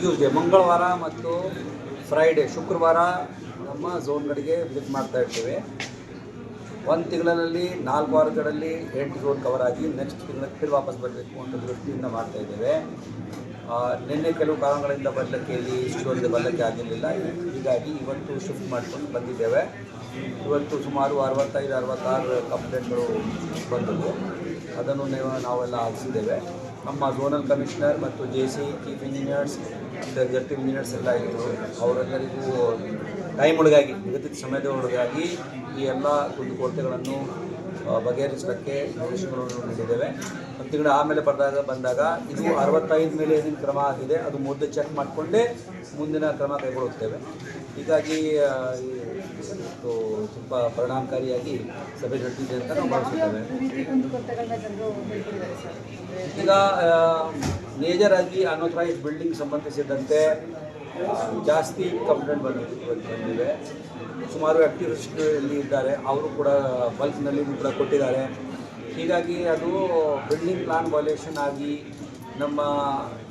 Tuesday ಮಂಗಳವಾರ ಮತ್ತು Friday ಶುಕ್ರವಾರ ನಮ್ಮ ಝೋನ್ಗಳಿಗೆ ವಿಸಿಟ್ ಮಾಡ್ತಾ ಇರ್ತೇವೆ. ಒಂದು ತಿಂಗಳಲ್ಲಿ 4 ವಾರಗಳಲ್ಲಿ 8 ಝೋನ್ ಕವರ್ ಆಗಿ ನೆಕ್ಸ್ಟ್ ತಿಂಗಳಿಗೆ ಫಿರ್ ವಾಪಸ್ ಬರಬೇಕು ಅಂತ ದೃಷ್ಟಿಯಿಂದ ಮಾಡ್ತಾಯಿದ್ದೇವೆ. ನಿನ್ನೆ ಕೆಲವು ಕಾರಣಗಳಿಂದ ಬರಲಿಕ್ಕೆ ಇಲ್ಲಿ ಇಷ್ಟೊಂದು ಬರಲಿಕ್ಕೆ ಆಗಿರಲಿಲ್ಲ. ಹೀಗಾಗಿ ಇವತ್ತು ಶಿಫ್ಟ್ ಮಾಡಿಕೊಂಡು ಬಂದಿದ್ದೇವೆ. ಇವತ್ತು ಸುಮಾರು 65-66 ಕಂಪ್ಲೇಂಟ್ಗಳು ಬಂದವು. ಅದನ್ನು ನಾವೆಲ್ಲ ಆಲಿಸಿದ್ದೇವೆ. ನಮ್ಮ ಝೋನಲ್ ಕಮಿಷನರ್ ಮತ್ತು JC ಚೀಫ್ ಇಂಜಿನಿಯರ್ಸ್ ಮತ್ತು ಎಕ್ಸಿಕ್ಯೂಟಿವ್ ಇಂಜಿನಿಯರ್ಸ್ ಎಲ್ಲ ಇದ್ದರು. ಅವರೆಲ್ಲರಿಗೂ ಟೈಮ್ ಒಳಗಾಗಿ ನಿಗದಿತ ಸಮಯದ ಒಳಗಾಗಿ ಈ ಎಲ್ಲ ಕುಂದುಕೊರತೆಗಳನ್ನು ಬಗೆಹರಿಸಲಿಕ್ಕೆ ನಿರ್ದೇಶನಗಳನ್ನು ನೀಡಿದ್ದೇವೆ. ಒಂದು ತಿಂಗಳ ಆಮೇಲೆ ಬಂದಾಗ ಇದು 65 ಮೇಲೆ ಏನೇನು ಕ್ರಮ ಆಗಿದೆ ಅದು ಮೊದಲು ಚೆಕ್ ಮಾಡಿಕೊಂಡೇ ಮುಂದಿನ ಕ್ರಮ ಕೈಗೊಳ್ಳುತ್ತೇವೆ. ಹೀಗಾಗಿ ತುಂಬ ಪರಿಣಾಮಕಾರಿಯಾಗಿ ಸಭೆ ನಡೆದಿದೆ ಅಂತ ನಾವು ಭಾವಿಸುತ್ತೇವೆ. ಈಗ ಮೇಜರ್ ಆಗಿ ಅನ್ಅಥರೈಸ್ಡ್ ಬಿಲ್ಡಿಂಗ್ ಸಂಬಂಧಿಸಿದಂತೆ ಜಾಸ್ತಿ ಕಂಪ್ಲೇಂಟ್ ಬಂದಿವೆ. ಸುಮಾರು ಆ್ಯಕ್ಟಿವಿಸ್ಟ್ ಇಲ್ಲಿ ಇದ್ದಾರೆ, ಅವರು ಕೂಡ ಬಲ್ಕ್ನಲ್ಲಿ ಕೂಡ ಕೊಟ್ಟಿದ್ದಾರೆ. ಹೀಗಾಗಿ ಅದು ಬಿಲ್ಡಿಂಗ್ ಪ್ಲಾನ್ ವೈಲೇಷನ್ ಆಗಿ ನಮ್ಮ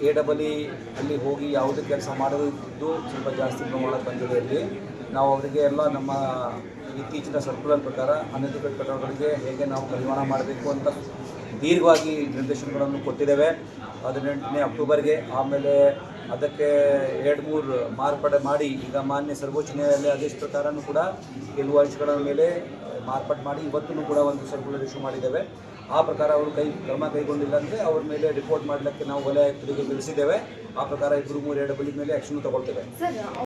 AEE ಅಲ್ಲಿ ಹೋಗಿ ಯಾವುದೇ ಕೆಲಸ ಮಾಡೋದು ಸ್ವಲ್ಪ ಜಾಸ್ತಿ ಪ್ರಮಾಣಕ್ಕೆ ಬಂದಿದೆ. ಇಲ್ಲಿ ನಾವು ಅವರಿಗೆ ಎಲ್ಲ ನಮ್ಮ ಇತ್ತೀಚಿನ ಸರ್ಕ್ಯುಲರ್ ಪ್ರಕಾರ ಅನಧಿಕೃತ ಕಟ್ಟಡಗಳಿಗೆ ಹೇಗೆ ನಾವು ನಿರ್ಮಾಣ ಮಾಡಬೇಕು ಅಂತ ದೀರ್ಘವಾಗಿ ನಿರ್ದೇಶನಗಳನ್ನು ಕೊಟ್ಟಿದ್ದೇವೆ 18ನೇ ಅಕ್ಟೋಬರ್ಗೆ. ಆಮೇಲೆ ಅದಕ್ಕೆ 2-3 ಮಾರ್ಪಾಡು ಮಾಡಿ ಈಗ ಮಾನ್ಯ ಸರ್ವೋಚ್ಚ ನ್ಯಾಯಾಲಯ ಆದೇಶ ಪ್ರಕಾರನೂ ಕೂಡ ಕೆಲವು ಅಂಶಗಳ ಮೇಲೆ ಮಾರ್ಪಾಡು ಮಾಡಿ ಇವತ್ತೂ ಕೂಡ ಒಂದು ಸರ್ಕ್ಯುಲರ್ ಇಶ್ಯೂ ಮಾಡಿದ್ದೇವೆ. ಆ ಪ್ರಕಾರ ಅವರು ಕ್ರಮ ಕೈಗೊಂಡಿಲ್ಲ ಅಂದರೆ ಅವ್ರ ಮೇಲೆ ರಿಪೋರ್ಟ್ ಮಾಡಲಿಕ್ಕೆ ನಾವು ವಲಯ ಆಯುಕ್ತರಿಗೆ ತಿಳಿಸಿದ್ದೇವೆ. ಆ ಪ್ರಕಾರ 2-3 AEE ಮೇಲೆ ಆ್ಯಕ್ಷನ್ ತಗೊಳ್ತೇವೆ.